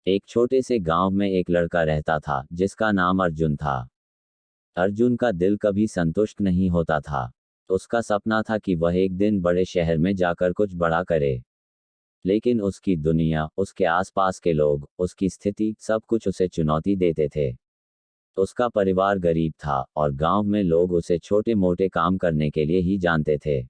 एक छोटे से गांव में एक लड़का रहता था जिसका नाम अर्जुन था। अर्जुन का दिल कभी संतुष्ट नहीं होता था। उसका सपना था कि वह एक दिन बड़े शहर में जाकर कुछ बड़ा करे। लेकिन उसकी दुनिया, उसके आसपास के लोग, उसकी स्थिति, सब कुछ उसे चुनौती देते थे। उसका परिवार गरीब था और गांव में लोग उसे छोटे मोटे काम करने के लिए ही जानते थे।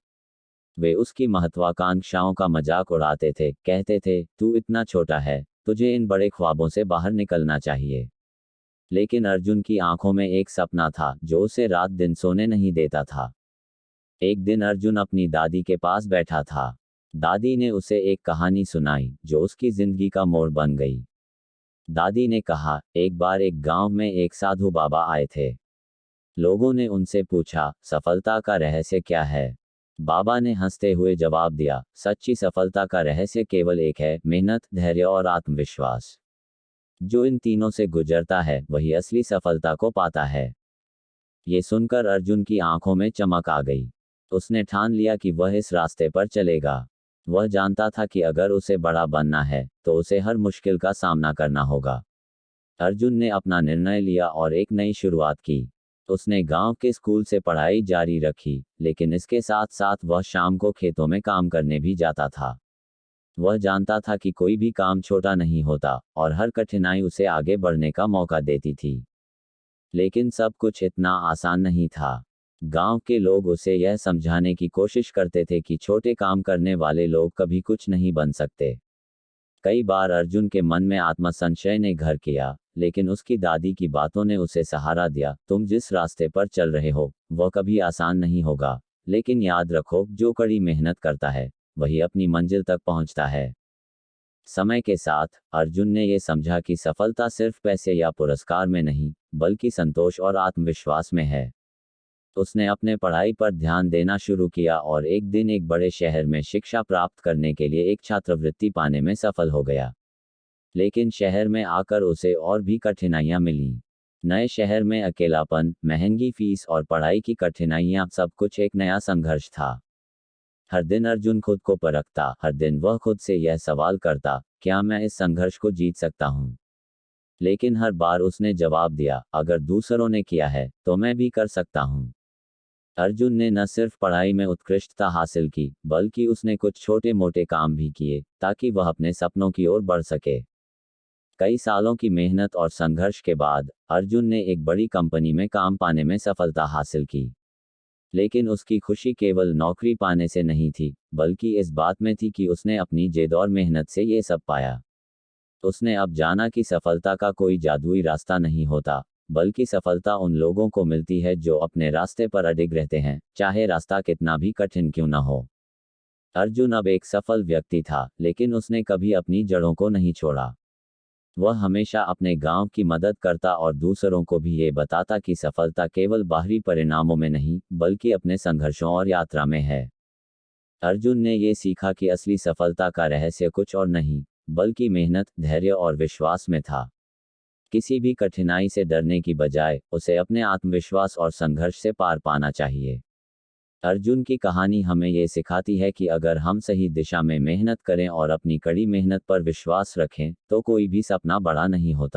वे उसकी महत्वाकांक्षाओं का मजाक उड़ाते थे, कहते थे, तू इतना छोटा है, तुझे इन बड़े ख्वाबों से बाहर निकलना चाहिए। लेकिन अर्जुन की आंखों में एक सपना था जो उसे रात दिन सोने नहीं देता था। एक दिन अर्जुन अपनी दादी के पास बैठा था। दादी ने उसे एक कहानी सुनाई जो उसकी जिंदगी का मोड़ बन गई। दादी ने कहा, एक बार एक गांव में एक साधु बाबा आए थे। लोगों ने उनसे पूछा, सफलता का रहस्य क्या है? बाबा ने हंसते हुए जवाब दिया, सच्ची सफलता का रहस्य केवल एक है, मेहनत, धैर्य और आत्मविश्वास। जो इन तीनों से गुजरता है वही असली सफलता को पाता है। ये सुनकर अर्जुन की आंखों में चमक आ गई। उसने ठान लिया कि वह इस रास्ते पर चलेगा। वह जानता था कि अगर उसे बड़ा बनना है तो उसे हर मुश्किल का सामना करना होगा। अर्जुन ने अपना निर्णय लिया और एक नई शुरुआत की। उसने गांव के स्कूल से पढ़ाई जारी रखी, लेकिन इसके साथ साथ वह शाम को खेतों में काम करने भी जाता था। वह जानता था कि कोई भी काम छोटा नहीं होता और हर कठिनाई उसे आगे बढ़ने का मौका देती थी। लेकिन सब कुछ इतना आसान नहीं था। गांव के लोग उसे यह समझाने की कोशिश करते थे कि छोटे काम करने वाले लोग कभी कुछ नहीं बन सकते। कई बार अर्जुन के मन में आत्मसंशय ने घर किया, लेकिन उसकी दादी की बातों ने उसे सहारा दिया। तुम जिस रास्ते पर चल रहे हो वह कभी आसान नहीं होगा, लेकिन याद रखो, जो कड़ी मेहनत करता है वही अपनी मंजिल तक पहुंचता है। समय के साथ अर्जुन ने यह समझा कि सफलता सिर्फ पैसे या पुरस्कार में नहीं, बल्कि संतोष और आत्मविश्वास में है। उसने अपने पढ़ाई पर ध्यान देना शुरू किया और एक दिन एक बड़े शहर में शिक्षा प्राप्त करने के लिए एक छात्रवृत्ति पाने में सफल हो गया। लेकिन शहर में आकर उसे और भी कठिनाइयां मिलीं। नए शहर में अकेलापन, महंगी फीस और पढ़ाई की कठिनाइयां, सब कुछ एक नया संघर्ष था। हर दिन अर्जुन खुद को परखता, हर दिन वह खुद से यह सवाल करता, क्या मैं इस संघर्ष को जीत सकता हूँ? लेकिन हर बार उसने जवाब दिया, अगर दूसरों ने किया है तो मैं भी कर सकता हूँ। अर्जुन ने न सिर्फ पढ़ाई में उत्कृष्टता हासिल की, बल्कि उसने कुछ छोटे मोटे काम भी किए ताकि वह अपने सपनों की ओर बढ़ सके। कई सालों की मेहनत और संघर्ष के बाद अर्जुन ने एक बड़ी कंपनी में काम पाने में सफलता हासिल की। लेकिन उसकी खुशी केवल नौकरी पाने से नहीं थी, बल्कि इस बात में थी कि उसने अपनी जेद और मेहनत से ये सब पाया। उसने अब जाना कि सफलता का कोई जादुई रास्ता नहीं होता, बल्कि सफलता उन लोगों को मिलती है जो अपने रास्ते पर अडिग रहते हैं, चाहे रास्ता कितना भी कठिन क्यों न हो। अर्जुन अब एक सफल व्यक्ति था, लेकिन उसने कभी अपनी जड़ों को नहीं छोड़ा। वह हमेशा अपने गांव की मदद करता और दूसरों को भी ये बताता कि सफलता केवल बाहरी परिणामों में नहीं, बल्कि अपने संघर्षों और यात्रा में है। अर्जुन ने ये सीखा कि असली सफलता का रहस्य कुछ और नहीं, बल्कि मेहनत, धैर्य और विश्वास में था। किसी भी कठिनाई से डरने की बजाय उसे अपने आत्मविश्वास और संघर्ष से पार पाना चाहिए। अर्जुन की कहानी हमें ये सिखाती है कि अगर हम सही दिशा में मेहनत करें और अपनी कड़ी मेहनत पर विश्वास रखें, तो कोई भी सपना बड़ा नहीं होता।